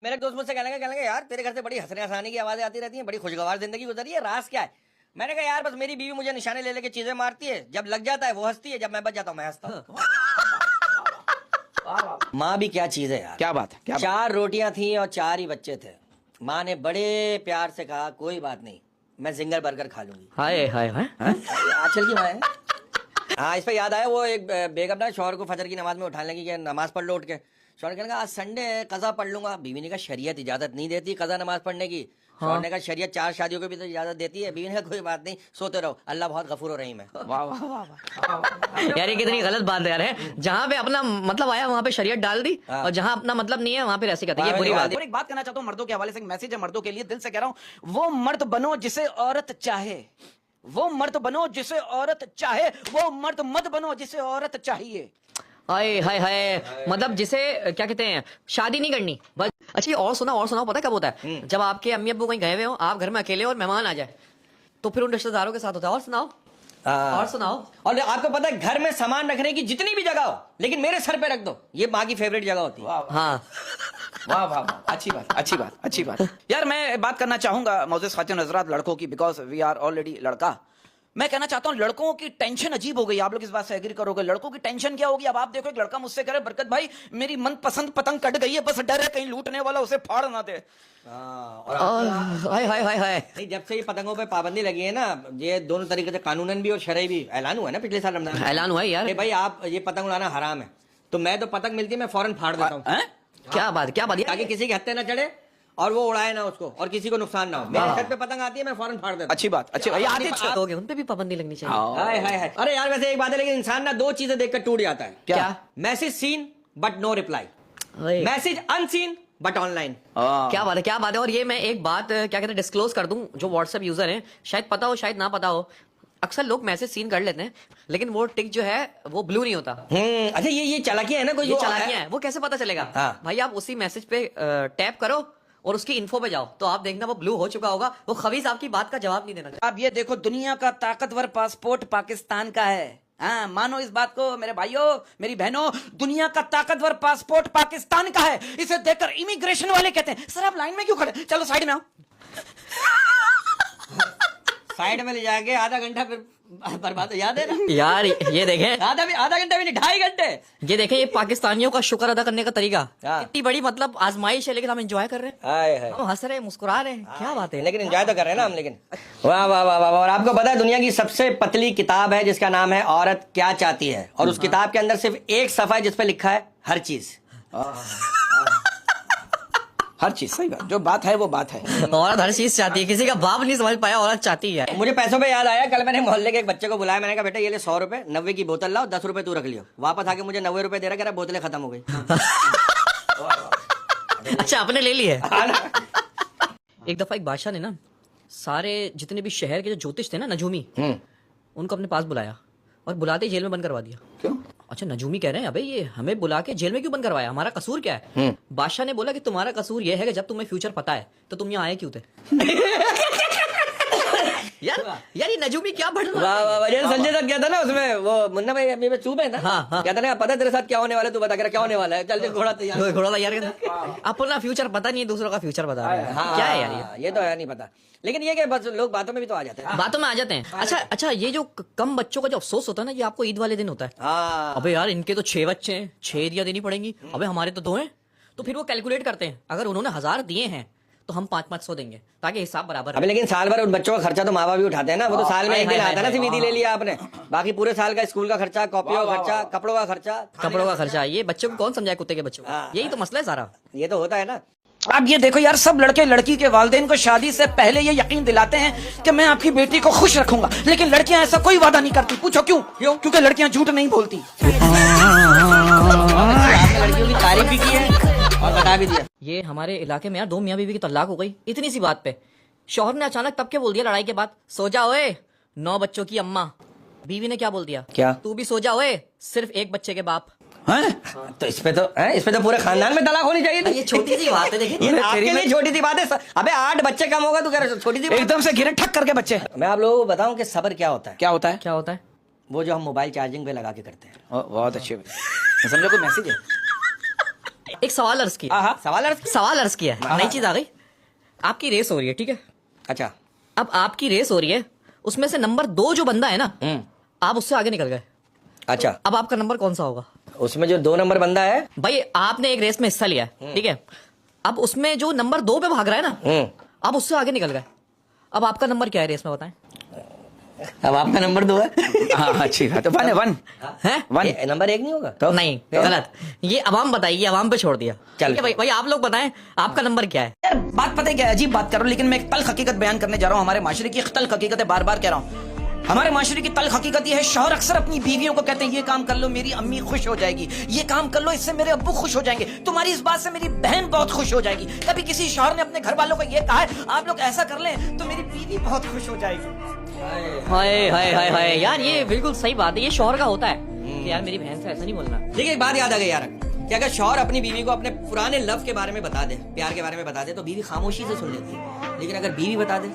मेरे दोस्त मुझसे कहने लगे यार तेरे घर से बड़ी हंसने हंसाने की आवाजें आती रहती हैं, बड़ी खुशगवार जिंदगी गुजरी है, राज क्या है? मैंने कहा यार बस मेरी बीवी मुझे निशाने ले लेके चीजें मारती है, जब लग जाता है वो हंसती है, जब मैं बच जाता हूँ मैं हंसता हूँ। माँ भी क्या चीज है यार। क्या बात है, क्या बात? 4 रोटियां थी और 4 ही बच्चे थे। माँ ने बड़े प्यार से कहा कोई बात नहीं, मैं जिंगर बर्गर खा लूंगी। हाय हाय हाय आजकल की माँ है। हाँ, इस पे याद आया वो एक बेगम ना शौहर को फजर की नमाज में उठाने लगी कि नमाज पढ़ लो उठ के। शौहर कहने लगा आज संडे है कज़ा पढ़ लूंगा। बीवी ने कहा शरीयत इजाजत नहीं देती कज़ा नमाज पढ़ने की। शौहर ने कहा शरीयत 4 शादियों की भी तो इजाजत देती है। बीवी ने कहा कोई बात नहीं सोते रहो, अल्लाह बहुत गफूर रहीम है। वाह वाह वाह वाह। यार ये कितनी गलत बात है यार है। जहाँ पे अपना मतलब आया वहाँ पे शरीयत डाल दी और जहाँ अपना मतलब नहीं है वहाँ पे ऐसे कहते हैं, ये बुरी बात है। और एक बात कहना चाहता हूँ मर्दों के हवाले से, एक मैसेज है मर्दों के लिए, दिल से कह रहा हूँ, वो मर्द बनो जिसे औरत चाहे, वो मर्द बनो जिसे औरत चाहे, वो मर्द मत बनो जिसे औरत चाहिए। हाय हाय हाय, मतलब जिसे क्या कहते हैं शादी नहीं करनी बस। अच्छा ये और सुनाओ पता है कब होता है? जब आपके अम्मी अब्बू कहीं गए हुए हो, आप घर में अकेले हो और मेहमान आ जाए, तो फिर उन रिश्तेदारों के साथ होता है। और सुनाओ। और आपको पता है घर में सामान रखने की जितनी भी जगह हो लेकिन मेरे सर पे रख दो, ये माँ की फेवरेट जगह होती है। हाँ वाह वाह वाह, अच्छी बात अच्छी बात अच्छी बात। यार मैं बात करना चाहूंगा मौजूद खातिन हजरात लड़कों की, बिकॉज वी आर ऑलरेडी लड़का। मैं कहना चाहता हूं लड़कों की टेंशन अजीब हो गई। आप लोग इस बात से एग्री करोगे? लड़कों की टेंशन क्या होगी? अब आप देखो एक लड़का मुझसे कह रहे बरकत भाई मेरी मनपसंद पतंग कट गई है, बस डर है कहीं लूटने वाला उसे फाड़ ना दे। हाय हाय हाय हाय। नहीं, जब से ये पतंगों पे पाबंदी लगी है ना, ये दोनों तरीके से कानूनन भी और शरई भी ऐलान हुआ है ना पिछले साल रमजान में। ऐलान हुआ है यार। कि भाई आप ये पतंग उड़ाना हराम है, तो मैं तो पतंग मिलती है मैं फौरन फाड़ देता हूँ क्या बात ताकि किसी के हत्थे ना चढ़े और वो उड़ाए ना उसको और किसी को नुकसान ना हो। मेरे छत पे पतंग आती है मैं फौरन फाड़ देता हूँ। अच्छी बात अच्छी बात। आतिश हो गए, उन पे भी पाबंदी लगनी चाहिए। हाय हाय हाय। अरे यार वैसे एक बात है, लेकिन इंसान ना 2 चीजें देखकर टूट जाता है। क्या? Message seen but no reply, message unseen but online. क्या बात है क्या बात है। और ये मैं एक बात क्या कहते हैं डिस्क्लोज कर दूं, जो व्हाट्सएप यूजर हैं शायद पता हो शायद ना पता हो, अक्सर लोग मैसेज सीन कर लेते हैं लेकिन वो टिक जो है वो ब्लू नहीं होता। अच्छा ये चालाकियां है ना, कोई ये चालाकियां है। वो कैसे पता चलेगा? हाँ। भाई आप उसी मैसेज पे टैप करो और उसकी इन्फो पे जाओ तो आप देखना वो ब्लू हो चुका होगा। वो खबीस आपकी बात का जवाब नहीं देना चाहिए। अब ये देखो दुनिया का ताकतवर पासपोर्ट पाकिस्तान का है। हाँ मानो इस बात को मेरे भाइयों मेरी बहनों, दुनिया का ताकतवर पासपोर्ट पाकिस्तान का है। इसे देखकर इमिग्रेशन वाले कहते हैं सर आप लाइन में क्यों खड़े, चलो साइड में आओ। साइड में ले जाके आधा घंटा फिर बर्बाद, याद है ना यार ये देखें, आधा घंटा भी नहीं 2.5 घंटे। ये देखें ये पाकिस्तानियों का शुक्र अदा करने का तरीका। हाँ। इतनी बड़ी मतलब आजमाइश है लेकिन हम एंजॉय कर रहे हैं, हाय हाय। हम हंस रहे हैं मुस्कुरा रहे हैं। क्या बात है। लेकिन एंजॉय तो कर रहे हैं ना हम। लेकिन वाह वाह वाह वाह। और आपको पता है दुनिया की सबसे पतली किताब है जिसका नाम है औरत क्या चाहती है, और उस किताब के अंदर सिर्फ एक सफा है जिसपे लिखा है हर चीज। हर चीज सही बात, जो बात है वो बात है। औरत हर चीज चाहती है, किसी का बाप नहीं समझ पाया औरत चाहती है। मुझे पैसों पे याद आया, कल मैंने मोहल्ले के एक बच्चे को बुलाया, मैंने कहा बेटा ये ले 100 रुपए, 90 की बोतल लाओ, 10 रुपए तू रख लियो। वापस आके मुझे 90 रुपए दे रहा, कह रहा बोतलें खत्म हो गई। अच्छा आपने ले ली है। एक दफा एक बादशाह ने ना सारे जितने भी शहर के जो ज्योतिष थे ना नजूमी, उनको अपने पास बुलाया और बुलाते ही जेल में बंद करवा दिया। क्यों? अच्छा नजूमी कह रहे हैं अबे ये हमें बुला के जेल में क्यों बंद करवाया, हमारा कसूर क्या है? बादशाह ने बोला कि तुम्हारा कसूर ये है कि जब तुम्हें फ्यूचर पता है तो तुम यहाँ आए क्यों थे? यार ये नजूमी क्या बढ़ वाह वाह वाह। जैसे संजय दत्त कहता ना उसमें, वो मुन्ना भाई अभी चुप है ना, हाँ। कहता ना पता है तेरे साथ क्या होने वाला है, तू बता, क्या होने वाला है, चल घोड़ा तैयार। घोड़ा तैयार कर, अपना फ्यूचर पता नहीं है दूसरों का फ्यूचर बता रहे हैं। क्या है यार ये तो है नहीं पता, लेकिन ये कि बस लोग बातों में भी तो आ जाते हैं। बातों में आ जाते हैं। अच्छा ये जो कम बच्चों का जो अफसोस होता है ना, ये आपको ईद वाले दिन होता है। हाँ। अबे यार इनके तो 6 बच्चे हैं, 6 ईदियां देनी पड़ेंगी, अबे हमारे तो 2 हैं। तो फिर वो कैलकुलेट करते हैं अगर उन्होंने 1000 दिए हैं तो हम 500 देंगे ताकि हिसाब बराबर। अबे लेकिन साल भर उन बच्चों का खर्चा तो माँ बाप भी उठाते हैं ना, वो तो साल में एक दिन आता है ना, सिर्फ ईदी ले लिया आपने, बाकी पूरे साल का स्कूल का खर्चा, कॉपियों का खर्चा, कपड़ों का खर्चा। ये बच्चों को कौन समझाए, कुत्ते के बच्चों को? यही तो मसला है सारा। ये तो होता है ना। अब ये देखो यार, सब लड़के लड़की के वालिदैन को शादी से पहले ये यकीन दिलाते हैं कि मैं आपकी बेटी को खुश रखूंगा, लेकिन लड़कियां ऐसा कोई वादा नहीं करती। पूछो क्यों? क्योंकि लड़कियां झूठ नहीं बोलती। आपने लड़कियों की तारीफ भी की है और बता भी दिया। ये हमारे इलाके में यार 2 मियाँ बीवी की तलाक हो गई इतनी सी बात पे। शौहर ने अचानक तब क्या बोल दिया लड़ाई के बाद, सो जा ओए 9 बच्चों की अम्मा। बीवी ने क्या बोल दिया, क्या? तू भी सो जा ओए सिर्फ 1 बच्चे के बाप। तो इस पे तो पूरे खानदान में तलाक होनी चाहिए थी। ये छोटी सी बात है, देखिए ये आपके लिए छोटी सी बात है। अबे 8 बच्चे कम होगा, तू कह रहा छोटी सी बात? एकदम से गिरे ठक करके बच्चे। मैं आप लोगों को बताऊं कि सब्र क्या होता है। क्या होता है? क्या होता है? वो जो हम मोबाइल चार्जिंग पे लगा के करते हैं। बहुत अच्छे। समझो कोई मैसेज है। एक सवाल अर्ज किया। हाँ सवाल अर्ज किया? सवाल अर्ज किया है, नई चीज आ गई। आपकी रेस हो रही है, ठीक है? अच्छा। अब आपकी रेस हो रही है, उसमें से नंबर 2 जो बंदा है ना, आप उससे आगे निकल गए। अच्छा, अब आपका नंबर कौन सा होगा? उसमें जो 2 नंबर बंदा है, भाई आपने एक रेस में हिस्सा लिया है, ठीक है? अब उसमें जो नंबर 2 पे भाग रहा है ना, आप उससे आगे निकल गए। अब आपका नंबर क्या है रेस में, बताएं? अब आपका नंबर 2 है। हाँ अच्छी बात है, 1 है 1 है? नंबर 1 नहीं होगा तो नहीं, गलत। ये अवाम बताइए, अवाम पे छोड़ दिया। चल। ठीक है भाई, भाई आप लोग बताएं आपका नंबर क्या है? यार बात पता है क्या है? अजीब बात कर रहा हूँ, लेकिन मैं एक तल्ख हकीकत बयान करने जा रहा हूँ। हमारे माशरे की एक तल्ख हकीकत है, बार बार कह रहा हूँ। हमारे माशरे की तल्ख हकीकत ये है, शौहर अक्सर अपनी बीवियों को कहते हैं ये काम कर लो मेरी अम्मी खुश हो जाएगी, ये काम कर लो इससे मेरे अब्बू खुश हो जाएंगे, तुम्हारी इस बात से मेरी बहन बहुत खुश हो जाएगी। कभी किसी शौहर ने अपने घर वालों को ये कहा है आप लोग ऐसा कर लें तो मेरी बीवी बहुत खुश हो जाएगी? हाय हाय हाय हाय यार, ये बिल्कुल सही बात है। ये शौहर का होता है कि यार मेरी बहन से ऐसा नहीं बोलना। देखिए एक बात याद आ गई यार, कि अगर शौहर अपनी बीवी को अपने पुराने लव के बारे में बता दे, प्यार के बारे में बता दे, तो बीवी खामोशी से सुन लेती है। लेकिन अगर बीवी बता दे,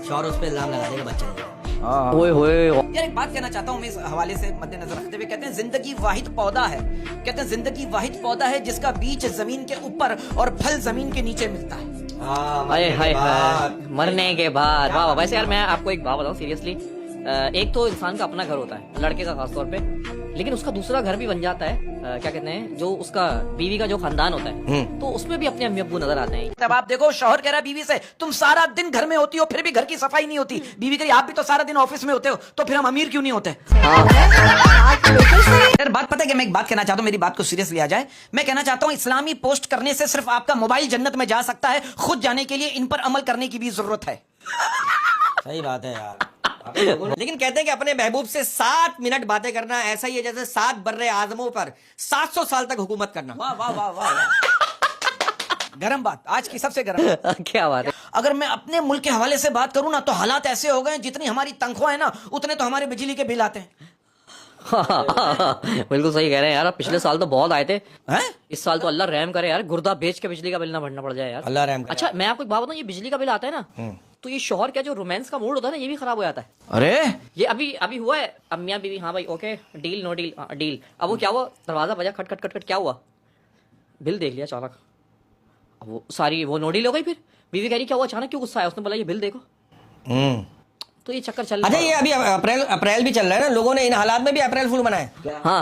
शौहर उस पर इल्जाम लगा देगा, बच्चा नहीं। ओए होए। यार एक बात कहना चाहता हूँ मैं इस हवाले से मद्देनजर रखते हुए, कहते हैं जिंदगी वाहिद पौधा है, कहते हैं जिंदगी वाहिद पौधा है जिसका बीज जमीन के ऊपर और फल जमीन के नीचे मिलता है। हाय हाय हाय, मरने के बाद। वाह वाह। वैसे यार मैं आपको एक बात बताऊं सीरियसली, एक तो इंसान का अपना घर होता है, लड़के का खासतौर पे, लेकिन उसका दूसरा घर भी बन जाता है। क्या कहते हैं, जो उसका बीवी का जो खानदान होता है, तो उसमें भी अपने अम्मी अब्बू नजर आते हैं। तब आप देखो, शौहर कह रहा है बीवी से तुम सारा दिन घर में होती हो फिर भी घर की सफाई नहीं होती। बीवी कह रही आप भी तो सारा दिन ऑफिस में होते हो, तो फिर हम अमीर क्यों नहीं होते? यार बात पता है कि मैं एक बात कहना चाहता हूँ, मेरी बात को सीरियस लिया जाए। मैं कहना चाहता हूँ इस्लामी पोस्ट करने से सिर्फ आपका मोबाइल जन्नत में जा सकता है, खुद जाने के लिए इन पर अमल करने की भी जरूरत है। सही बात है यार। लेकिन कहते हैं कि अपने महबूब से 7 मिनट बातें करना ऐसा ही है जैसे 7 बर्रे आजमों पर 700 साल तक हुकूमत करना। वाह वाह वाह वाह। गरम बात, आज की सबसे गरम। क्या बात है। अगर मैं अपने मुल्क के हवाले से बात करूं ना, तो हालात ऐसे हो गए, जितनी हमारी तनख्वाह है ना उतने तो हमारे बिजली के बिल आते हैं। बिल्कुल सही कह रहे हैं यार। पिछले साल तो बहुत आए थे हैं? इस साल तो अल्लाह रहम करे यार, गुर्दा बेच के बिजली का बिल ना भरना पड़ जाए यार। अल्लाह रहम करे। अच्छा मैं आपको एक बात बताऊं, ये बिजली का बिल आता है ना, तो ये शौहर का जो रोमांस का मूड होता है ना, ये भी खराब हो जाता है। अरे ये अभी अभी हुआ है, अब मियां बीवी, हाँ भाई okay deal no deal, deal. अब वो क्या हुआ, दरवाजा बजा, खट खट खट खट, क्या हुआ, बिल देख लिया अचानक। अब वो सारी वो नो डील हो गई। फिर बीवी कह रही क्या हुआ, अचानक क्यों गुस्सा आया? उसने बोला ये बिल देखो। तो ये चक्कर चल रहा अच्छा है। ये अभी अप्रैल भी चल रहा है ना, लोगों ने इन हालात में भी अप्रैल फूल मनाया। हाँ